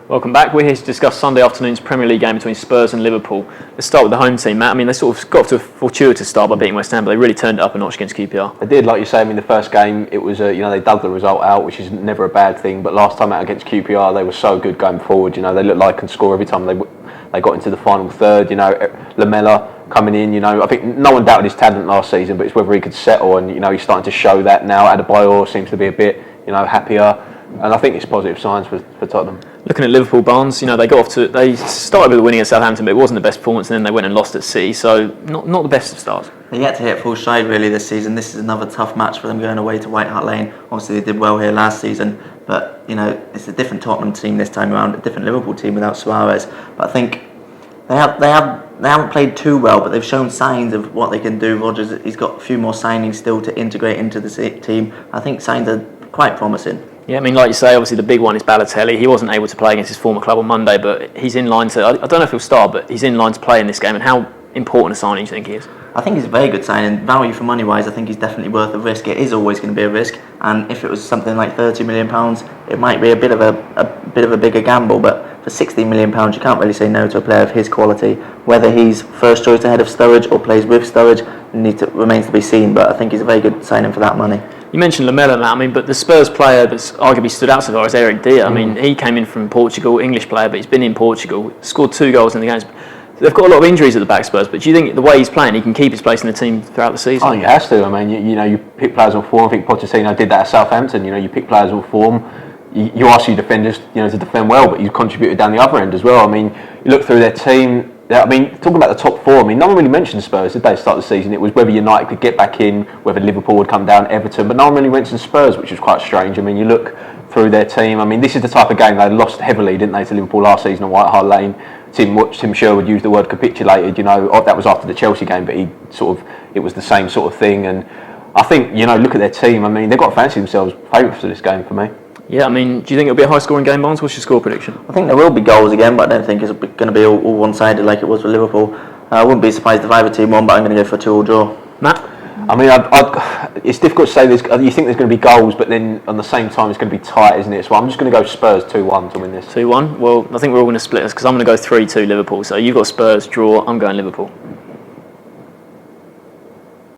Welcome back. We're here to discuss Sunday afternoon's Premier League game between Spurs and Liverpool. Let's start with the home team, Matt. I mean, they sort of got off to a fortuitous start by beating West Ham, but they really turned it up a notch against QPR. They did, like you say. I mean, the first game, it was they dug the result out, which is never a bad thing. But last time out against QPR, they were so good going forward. They looked like they can score every time they got into the final third. Lamela coming in. I think no one doubted his talent last season, but it's whether he could settle, and he's starting to show that now. Adebayor seems to be a bit happier. And I think it's positive signs for Tottenham. Looking at Liverpool, Barnes, they started with winning at Southampton, but it wasn't the best performance, and then they went and lost at City, so not the best of starts. They yet to hit full stride really this season. This is another tough match for them going away to White Hart Lane. Obviously they did well here last season, but it's a different Tottenham team this time around, a different Liverpool team without Suarez. But I think they haven't played too well, but they've shown signs of what they can do. Rodgers, he's got a few more signings still to integrate into the team. I think signs are quite promising. Yeah, I mean, like you say, obviously the big one is Balotelli. He wasn't able to play against his former club on Monday, but he's in line to, I don't know if he'll start, but he's in line to play in this game. And how important a signing do you think he is? I think he's a very good signing. Value for money wise, I think he's definitely worth a risk. It is always going to be a risk, and if it was something like £30 million, it might be a bit of a bigger gamble. But for £16 million, you can't really say no to a player of his quality. Whether he's first choice ahead of Sturridge or plays with Sturridge remains to be seen. But I think he's a very good signing for that money. You mentioned Lamela, Matt. But the Spurs player that's arguably stood out so far is Eric Dier. He came in from Portugal, English player, but he's been in Portugal, scored 2 goals in the games. They've got a lot of injuries at the back, Spurs, but do you think the way he's playing, he can keep his place in the team throughout the season? Oh, he has to. You pick players on form. I think Pochettino did that at Southampton. You pick players on form. You ask your defenders, to defend well, but he's contributed down the other end as well. You look through their team. Talking about the top 4, no one really mentioned Spurs, did they, start the season? It was whether United could get back in, whether Liverpool would come down, Everton, but no one really mentioned Spurs, which was quite strange. You look through their team. This is the type of game they lost heavily, didn't they, to Liverpool last season at White Hart Lane. Tim Sherwood used the word capitulated. That was after the Chelsea game, but it was the same sort of thing. And I think, look at their team. They've got to fancy themselves favourites for this game for me. Yeah, do you think it'll be a high-scoring game, Barnes? What's your score prediction? I think there will be goals again, but I don't think it's going to be all one-sided like it was for Liverpool. I wouldn't be surprised if either team won, but I'm going to go for a 2-2 draw. Matt? It's difficult to say. You think there's going to be goals, but then on the same time it's going to be tight, isn't it? So I'm just going to go Spurs 2-1 to win this. 2-1? Well, I think we're all going to split us because I'm going to go 3-2 Liverpool. So you've got Spurs, draw, I'm going Liverpool.